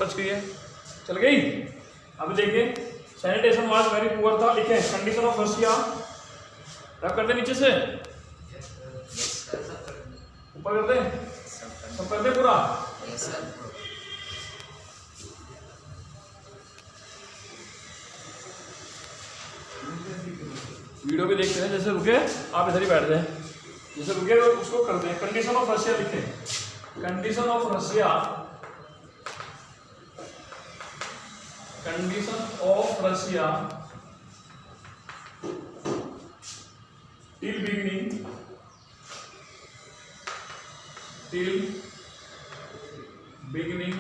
Touch की है, चल गई। अब देखिए सैनिटेशन वाज वेरी पुअर था, लिखे कंडीशन ऑफ रशिया, रब कर दे नीचे से ऊपर कर दे, सब कर दे पूरा। वीडियो भी देखते हैं, जैसे रुके आप इधर ही बैठ जाए, जैसे रुके तो उसको कर दें। कंडीशन ऑफ रशिया लिखे, condition of Russia, condition of Russia till beginning, till beginning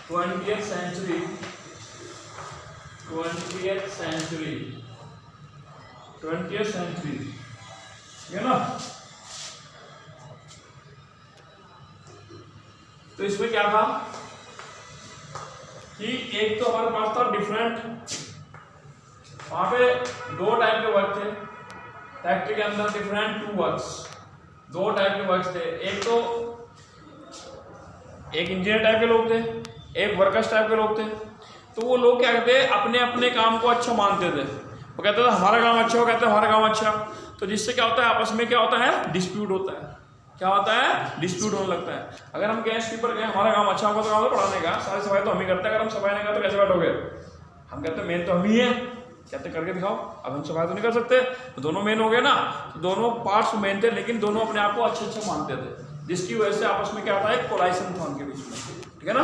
20th century, 20th century, 20th century, ठीक है ना। तो इसमें क्या था कि एक तो हमारे पास था डिफरेंट, वहां पे दो टाइप के वर्क थे फैक्ट्री के अंदर, डिफरेंट टू वर्क्स, दो टाइप के वर्क्स थे। एक तो एक इंजीनियर टाइप के लोग थे, एक वर्कर्स टाइप के लोग थे। तो वो लोग क्या कहते हैं, अपने अपने काम को अच्छा मानते थे। वो कहते थे हमारा काम अच्छा, वो कहते हैं हमारा काम अच्छा। तो जिससे क्या होता है, आपस में क्या होता है, डिस्प्यूट होता है। क्या होता है, डिस्प्यूट होने लगता है। अगर हम गैस कीपर गए, हमारा काम अच्छा होगा तो काम तो पढ़ाने का, सारी सफाई तो हम ही करते हैं। अगर हम सफाई नहीं करते तो कैसे बैठोगे, हम कहते हैं मेन तो हम ही है, कहते करके दिखाओ। अब हम सफाई तो नहीं कर सकते, तो दोनों मेन हो गए ना। तो दोनों पार्ट्स मेन थे, लेकिन दोनों अपने आप को अच्छे अच्छे मानते थे, जिसकी वजह से आपस में क्या होता है, कोलाइशन था उनके बीच में, ठीक है ना।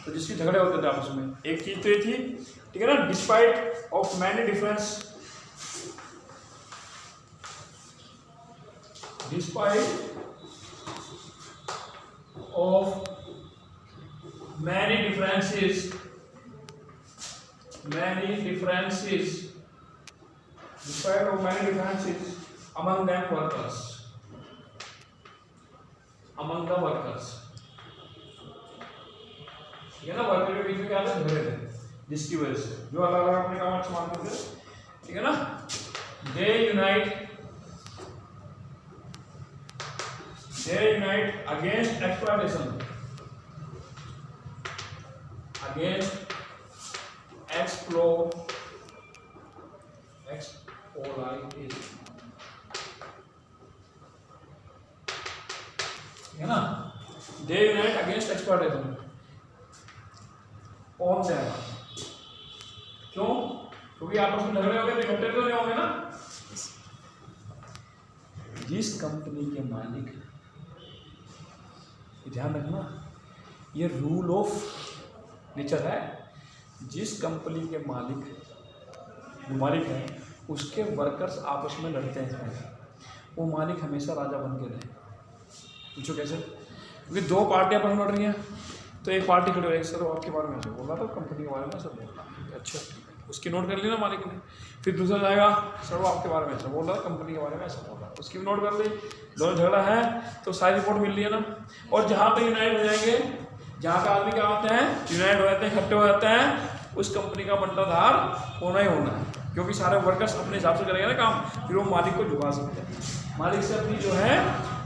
तो जिसकी झगड़े होते थे आपस में। एक चीज तो ये थी, ठीक है ना, despite of many difference, despite of many differences, many differences, despite of many differences among them workers, among the workers, ठीक है ना। वर्कर के बीच में क्या था, झगड़े थे, जिसकी वजह से जो अलग अलग अपने काम अच्छा मानते थे, ठीक है ना। they unite against exploitation, against exploitation, है ना। they unite against exploitation, कौन से है, क्यों, क्योंकि आपस में झगड़े हो गए, इकट्ठे तो नहीं होंगे ना। जिस कंपनी के मालिक, ध्यान रखना ये रूल ऑफ नेचर है, जिस कंपनी के मालिक हैं उसके वर्कर्स आपस में लड़ते हैं, वो मालिक हमेशा राजा बन के रहे। पूछो कैसे, क्योंकि दो पार्टियां अपन लड़ रही हैं, तो एक पार्टी खड़ी हो रही, सर वो आपके बारे में ऐसे बोल रहा था, कंपनी के बारे में सब बोल रहा है, अच्छा उसकी नोट कर ली ना मालिक ने। फिर दूसरा जाएगा, सर वो आपके बारे में ऐसा बोल रहा है, कंपनी के बारे में ऐसा बोल रहा है, उसकी भी नोट कर ली। दोनों झगड़ा है तो सारी रिपोर्ट मिल रही है ना। और जहाँ पे यूनाइट हो जाएंगे, जहाँ पे आदमी क्या होते हैं, यूनाइट हो जाते हैं, इकट्ठे हो जाते हैं, उस कंपनी का बंटाधार होना ही होना है, क्योंकि सारे वर्कर्स अपने हिसाब से करेंगे ना काम, फिर वो मालिक को झुका सकते हैं। मालिक से अपनी जो है,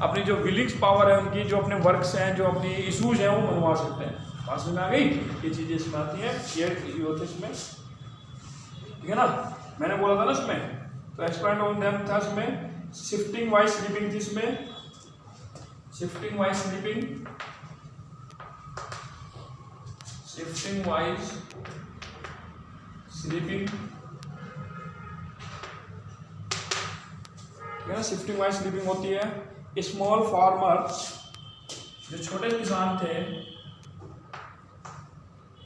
अपनी जो विलिंग्स पावर है उनकी, जो अपने वर्क्स हैं, जो अपनी इशूज हैं, वो मनवा सकते हैं। पास में आ गई ये चीज़ें इसमें आती हैं, ये होते इसमें, ठीक है ना। मैंने बोला था ना इसमें, तो एक्सपेंड ऑन देम था इसमें, शिफ्टिंग वाइज स्लीपिंग थी इसमें, shifting wise sleeping, shifting wise sleeping, ठीक है ना। शिफ्टिंग वाइज स्लीपिंग होती है। स्मॉल फार्मर्स, जो छोटे किसान थे,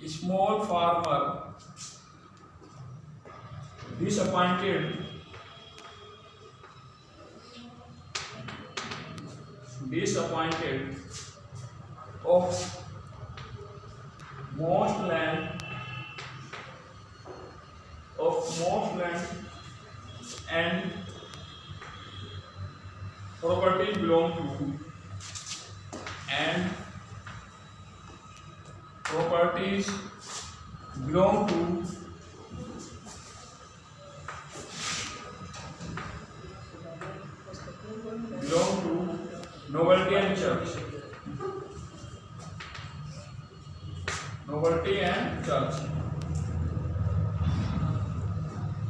small farmer disappointed of most land and properties belong to nobility and church, nobility and church.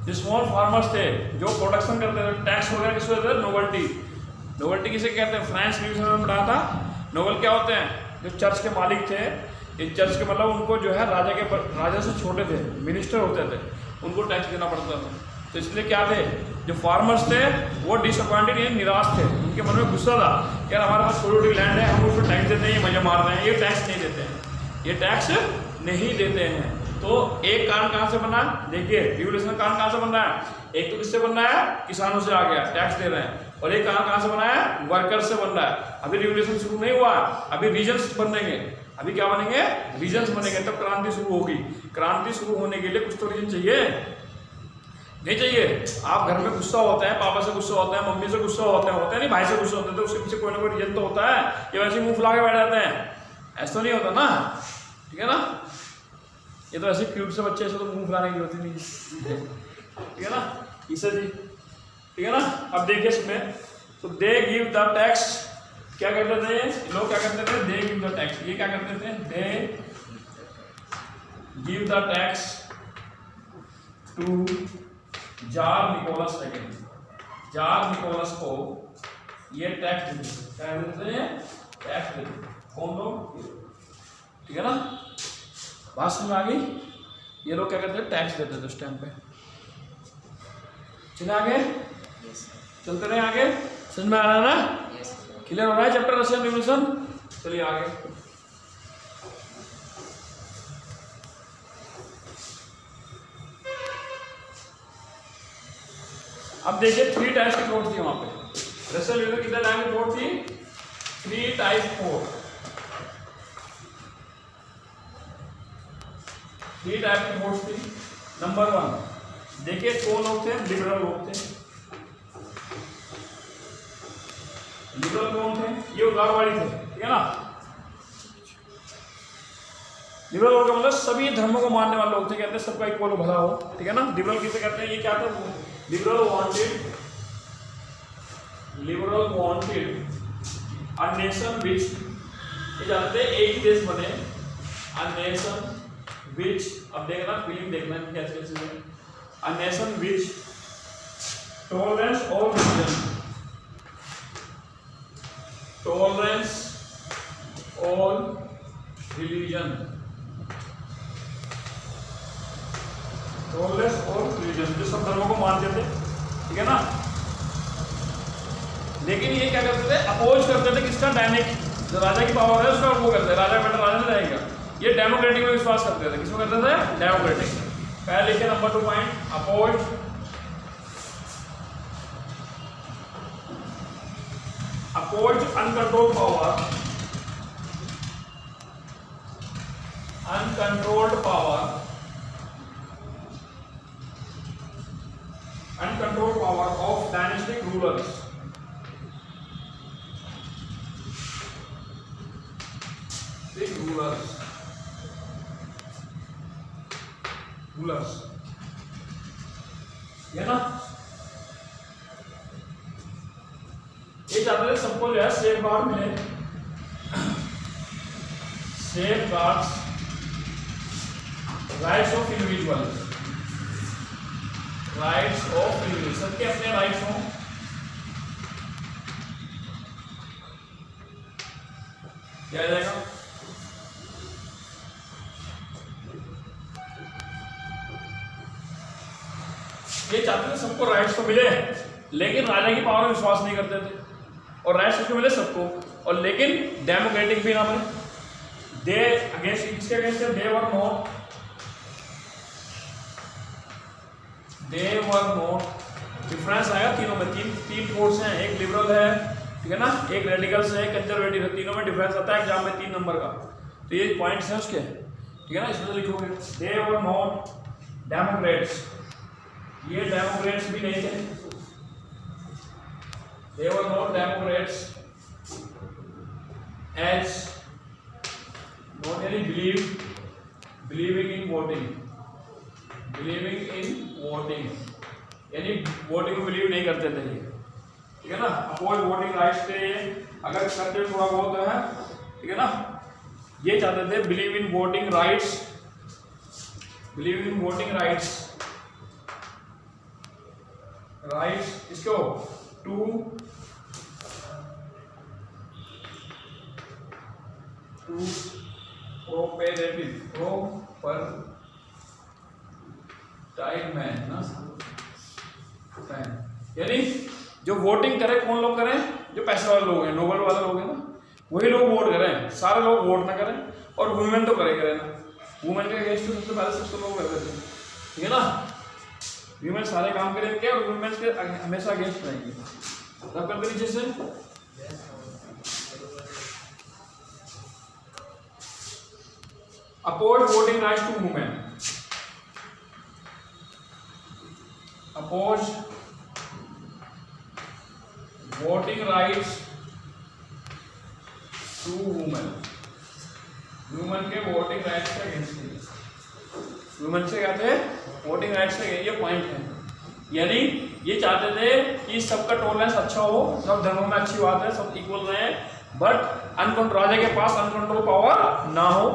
जो स्मॉल फार्मर्स थे जो प्रोडक्शन करते थे, टैक्स वगैरह किसको देते थे? नोबल्टी। नोबल्टी किसे कहते हैं? फ्रांस रिवॉल्यूशन में पढ़ा था। नोबल क्या होते हैं? जो चर्च के मालिक थे। इस चर्च के मतलब उनको जो है राजा से छोटे थे, मिनिस्टर होते थे, उनको टैक्स देना पड़ता था। तो इसलिए क्या थे, जो फार्मर्स थे वो डिसअपॉइंटेड, यानी निराश थे। उनके मन में गुस्सा था कि यार हमारे पास छोटी छोटी लैंड है, हम उसको टैक्स देते हैं, ये मजे मार रहे हैं, ये टैक्स नहीं देते हैं, ये टैक्स नहीं देते हैं। तो एक कारण कहाँ से बना? देखिए रिवॉल्यूशन कारण कहाँ से बन रहा है? एक तो किससे बन रहा है? किसानों से आ गया, टैक्स दे रहे हैं। और एक कारण कहाँ से बना है? वर्कर्स से बन रहा है। अभी रिवॉल्यूशन शुरू नहीं हुआ, अभी रीजन्स बनेंगे। अभी क्या बनेंगे? रीजन्स बनेंगे, तब क्रांति शुरू होगी। क्रांति शुरू होने के लिए कुछ तो रीजन चाहिए, नहीं चाहिए? आप घर में गुस्सा होता है, पापा से गुस्सा होता है, मम्मी से गुस्सा होता है नहीं, भाई से गुस्सा होता है, तो उसके पीछे कोई ना कोई रीजन तो होता है। ये वैसे मुंह फुला के बैठ जाते हैं, ऐसा तो नहीं होता ना, ठीक है ना? ये तो ऐसे क्यूट से बच्चे, ऐसे तो मुंह फुलाने की जरूरत ही नहीं है, ठीक है ना? ईसा जी, ठीक है ना? अब देखिए इसमें, तो दे गिव द टैक्स, क्या करते थे लोग? क्या करते थे? They give the tax. ये क्या करते थे? They give the tax to tsar Nicholas second. Tsar Nicholas को ये टैक्स देते, क्या देते हैं? टैक्स देते। कौन लोग? ठीक है ना? बात समझ आ गई? ये लोग क्या करते हैं? टैक्स देते थे उस टाइम पे। चलिए आगे चलते रहे, आगे समझ में आ रहा है ना? क्लियर हो रहा है चैप्टर रशियन रिवॉल्यूशन? चलिए आगे। अब देखिए 3 टाइप्स की नोट थी वहां पे। रशियन रिवॉल्यूशन कितने टाइप की नोट थी? 3 टाइप 4। 3 टाइप की नोट्स थी। नंबर 1 देखिए, कौन लोग थे? लिबरल लोग थे। लिबरल कौन थे? ये उदारवादी थे, ठीक है ना? लिबरल लोग का मतलब सभी धर्मों को मानने वाले लोग थे, कहते हैं सबका इक्वल भला हो, ठीक है ना? लिबरल किसे कहते हैं? ये क्या था? Liberal wanted a nation which, ये जानते हैं एक ही देश बने, अ नेशन विच, अब देखना फीलिंग देखना कैसे कैसे है, अ नेशन विच टॉलरेंस और रिलीजन, टॉलरेंस और रिलीजन, टॉलरेंस और रिलीजन, जो सब धर्मों को मानते थे, ठीक है ना? लेकिन ये क्या करते थे? अपोज करते थे किसका? डायनेमिक, जो राजा की पावर है उसका वो करते, राजा बेटा राजा में रहेगा। ये डेमोक्रेटिक में विश्वास करते थे। किसमें करते थे? डेमोक्रेटिक। पहले लिखे number 2 point, oppose uncontrolled power, uncontrolled power of dynastic rulers, rulers, ये ना? ये चाहते थे सबको जो है सेफ गार्ड मिले, safeguards, rights of individual, rights of individual, सबके अपने राइट्स हों। क्या जाएगा? ये चाहते थे सबको राइट्स तो मिले, लेकिन राजा की पावर में विश्वास नहीं करते थे, और राइट्स किसको मिले? सबको, और लेकिन डेमोक्रेटिक भी ना बने। दे अगेंस्ट, किसके against? They were not, difference आएगा तीनों में, तीन फोर्स हैं, एक लिबरल है, ठीक है ना, एक रेडिकल्स है, कंजर्वेटिव है, तीनों में डिफरेंस आता है एग्जाम में 3 नंबर का। तो ये पॉइंट्स हैं उसके, ठीक है ना? इसमें लिखोगे दे वर नॉट डेमोक्रेट्स, ये डेमोक्रेट्स भी नहीं थे, they were not democrats as not any believing in voting, यानी वोटिंग को बिलीव नहीं करते थे ये, ठीक है ना? अपोज वोटिंग राइट्स थे ये, अगर करते थोड़ा बहुत है, ठीक है ना? ये चाहते थे believe in voting rights, believe in voting rights, rights इसको टू मैन ना, यानी जो वोटिंग करें कौन लोग करें, जो पैसे वाले लोग हैं, नोबल वाले लोग हैं ना, वही लोग वोट करें, सारे लोग वोट ना करें। और वुमेन तो करें ना, वुमेन के अगेंस्ट तो सबसे पहले सबसे लोग करते थे, ठीक है ना। वुमेन सारे काम करेंगे और वुमेन के हमेशा अगेंस्ट रहेंगे। तब करते नीचे से oppose voting rights to women, oppose voting rights to women, women के वोटिंग राइट्स के अगेंस्ट थे। वुमेन से क्या थे, वोटिंग राइट्स के, ये पॉइंट है। यानी ये चाहते थे कि सबका टॉलरेंस अच्छा हो, सब धर्मों में अच्छी बात है, सब इक्वल रहे, बट अनकंट्रोल राजा के पास अनकंट्रोल पावर ना हो,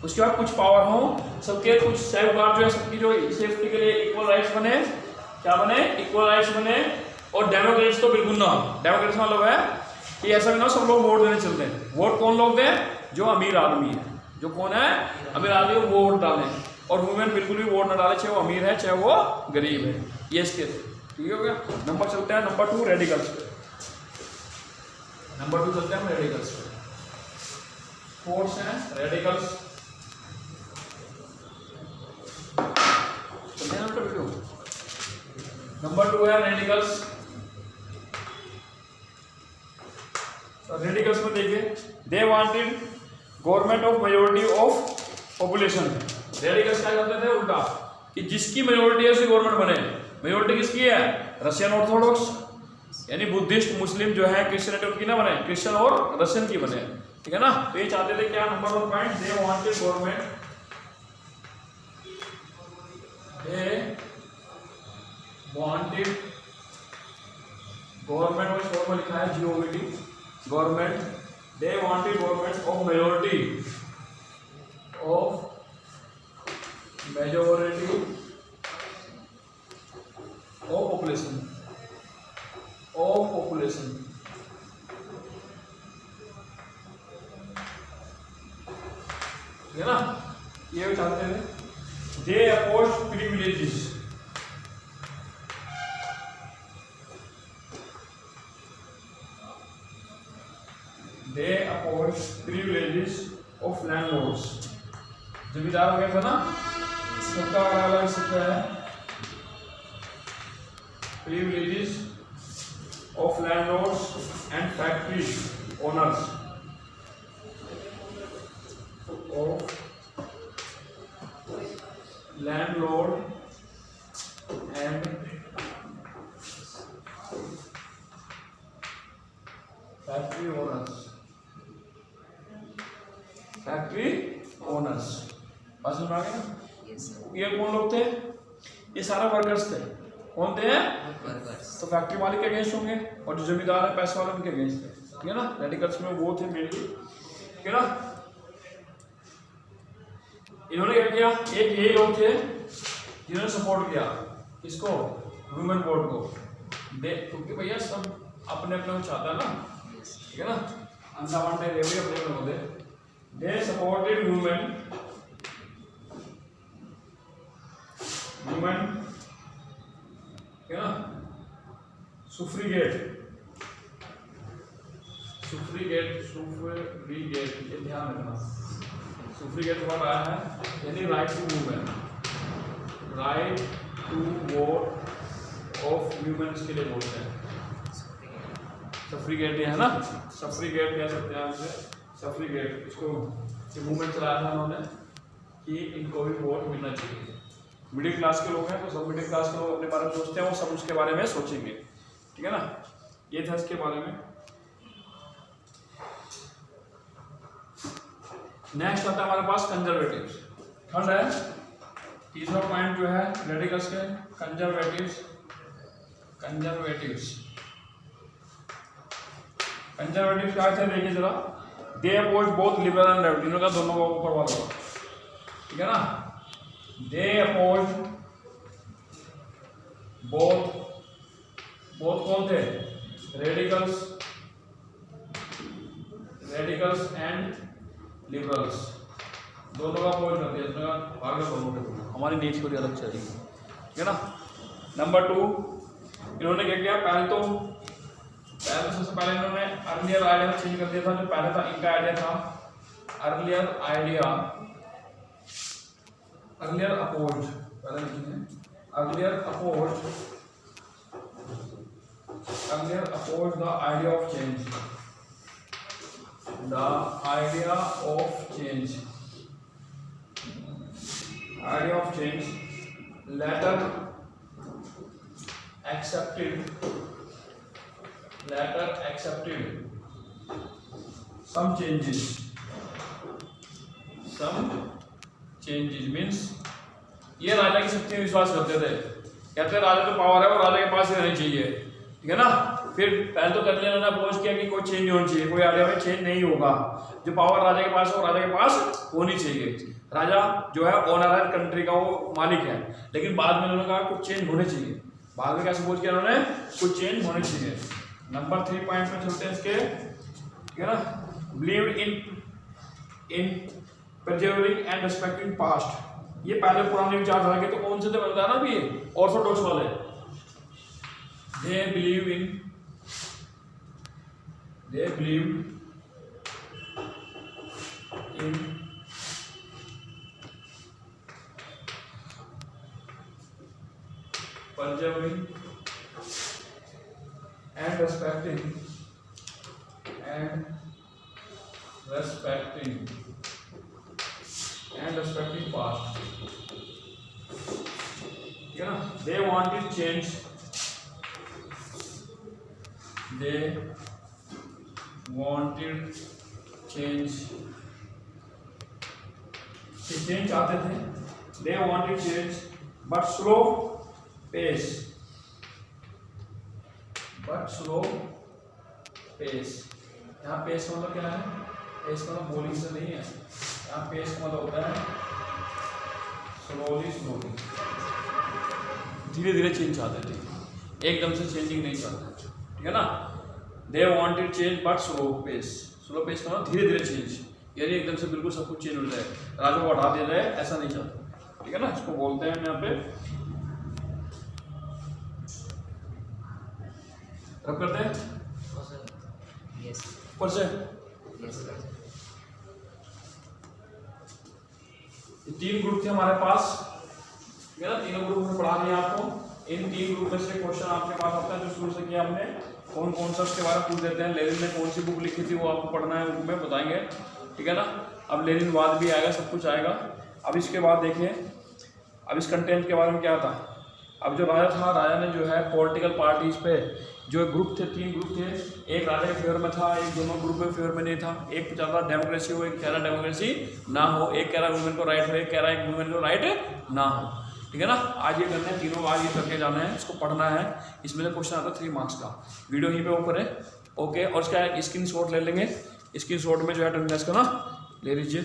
उसके बाद कुछ पावर हो, सबके कुछ सेफ गार्ड जो है, सबकी जो सेफ्टी के लिए इक्वल राइट्स बने, क्या बने, इक्वल राइट्स बने। और डेमोक्रेट्स तो बिल्कुल ना, डेमोक्रेट्स मतलब है कि ऐसा भी ना सब लोग वोट देने चलते हैं। वोट कौन लोग दें, जो अमीर आदमी है, जो कौन है अमीर आदमी, वो वोट डालें। और वुमेन बिल्कुल भी वोट ना डाले, चाहे वो अमीर है चाहे वो गरीब है। ये इसके ठीक हो गया। नंबर चलते हैं नंबर 2 रेडिकल्स पे, नंबर 2 चलते हैं हम रेडिकल्स पे। फोर्स है रेडिकल्स, नंबर 2 है रेडिकल्स। रेडिकल्स में देखिए, दे wanted government of majority of population. Radicals क्या करते थे, उल्टा, कि जिसकी मेजोरिटी है उसकी गवर्नमेंट बने। मेजोरिटी किसकी है, रशियन ऑर्थोडॉक्स, यानी बुद्धिस्ट मुस्लिम जो है क्रिश्चियनिटी उनकी ना बने, क्रिश्चियन और रशियन की बने, ठीक है ना। तो ये चाहते थे क्या, number 1 point, they wanted government, they wanted government, और शॉर्ट में लिखा है GOVT, government, they wanted government of majority of majority of population, of population, ठीक है ना। ये चाहते हैं, they oppose privileges, they oppose privileges of landlords। जमींदार हो गया था ना, सबका अलग अलग सबका है, privileges of landlords and factory owners, of landlord and factory owners, factory owners. बात समझ आ गई ना। ये कौन लोग थे, ये सारे वर्कर्स थे। कौन थे, वर्कर्स। तो फैक्ट्री मालिक के अगेंस्ट होंगे, और जो जमींदार है पैसे वाले उनके अगेंस्ट थे, ठीक है ना। रेडिकल्स में वो थे मेनली, ठीक है ना। इन्होंने क्या किया, एक यही लोग थे जिन्होंने सपोर्ट किया इसको, वुमेन वोट को, क्योंकि भैया सब अपने अपने को चाहता है ना, ठीक है ना। अंदावन में रेवड़ी अपने अपने होते, they supported women, क्या, सुफ्रीगेट, ये ध्यान रखना। सुफ्रीगेट वर्ड आया है, यानी right to women, right to vote of women के लिए बोलते हैं सफ्रीगेट, है ना। सफ्रीगेट कह सकते हैं आपसे, सफ्रीगेट, इसको मूवमेंट चलाया था उन्होंने कि इनको भी वोट मिलना चाहिए। मिडिल क्लास के लोग हैं तो सब मिडिल क्लास के लोग अपने बारे में सोचते हैं, वो सब उसके बारे में सोचेंगे, ठीक है ना। ये था इसके बारे में। नेक्स्ट आता है हमारे पास कंजर्वेटिव्स। थर्ड है, तीसरा पॉइंट जो है रेडिकल्स के, कंजर्वेटिव्स। कंजर्वेटिव्स क्या थे, देखिए जरा, they oppose both liberal and rebellion का दोनों का ऊपर वाला होगा, ठीक है ना। दे अपोज बोथ कौन थे, रेडिकल्स एंड लिबरल्स, दोनों का अपोज कर दिया, इसमें आगे दोनों को हमारी नीच थोड़ी अलग चाहिए, ठीक है ना। नंबर 2 इन्होंने क्या किया, पहले तो सबसे पहले इन्होंने अर्लियर आइडिया चेंज कर दिया था। जो पहले था इनका आइडिया था अर्लियर अपोज, पहले लिखेंगे earlier oppose the idea of change, later accepted some changes means ये राजा की शक्ति में विश्वास करते थे, कहते राजा जो पावर है वो राजा के पास ही रहनी चाहिए, ठीक है ना। फिर पहले तो करने ने अपोज किया कि कोई चेंज नहीं होनी चाहिए, कोई आइडिया में चेंज नहीं होगा, जो पावर राजा के पास है वो राजा के पास होनी चाहिए। राजा जो है ओनर है कंट्री का, वो मालिक है, लेकिन बाद में उन्होंने कहा कुछ चेंज होने चाहिए। बाद में क्या सपोज किया उन्होंने, कुछ चेंज होने चाहिए। नंबर 3 पॉइंट में चलते हैं इसके, ठीक है ना। Believe in preserving and respecting past, ये पहले पुराने विचारधारा के तो कौन से थे बनता है ना अभी, ऑर्थोडॉक्स वाले। They believe in preserving and respecting past, you know. They wanted change, change चाहते थे। They wanted change but slow pace, यहाँ पेस का मतलब क्या है, पेस का मतलब बोलिंग से नहीं है, यहाँ पेस का मतलब होता है स्लोली, धीरे धीरे चेंज चाहते थे, एकदम से चेंजिंग नहीं चाहते, ठीक है ना। They wanted change but slow pace का मतलब धीरे धीरे चेंज, यानी एकदम से बिल्कुल सब कुछ चेंज हो जाए, राजा को हटा दिया जाए, ऐसा नहीं चाहते, ठीक है ना। इसको बोलते हैं हम यहाँ पे, रब करते हैं ऊपर से। ये 3 ग्रुप थे हमारे पास, ठीक है ना। तीनों ग्रुप में पढ़ा दिया आपको। इन 3 ग्रुप में से क्वेश्चन आपके पास आता है जो शुरू से किया हमने, कौन सा उसके बारे में पूछ देते हैं। लेनिन ने कौन सी बुक लिखी थी वो आपको पढ़ना है, बुक में बताएंगे, ठीक है ना। अब लेनिनवाद भी आएगा, सब कुछ आएगा। अब इसके बाद देखिए, अब इस कंटेंट के बारे में क्या था। अब जो राजा था, राजा ने जो है पॉलिटिकल पार्टीज पे जो ग्रुप थे, 3 ग्रुप थे, एक राजा के फेवर में था, एक दोनों ग्रुप के फेवर में नहीं था। एक चाह रहा डेमोक्रेसी हो, एक कह रहा डेमोक्रेसी ना हो, एक कह रहा वुमेन को राइट हो, एक कह रहा है वुमेन को राइट ना हो, ठीक है ना। आज ये करना है, तीनों आज ये करके जाना है, इसको पढ़ना है। इसमें से क्वेश्चन आता है 3 मार्क्स का, वीडियो ही पे ऊपर है, ओके। और इसका स्क्रीनशॉट ले लेंगे, स्क्रीनशॉट में जो है अटेंडेंस का ना ले लीजिए।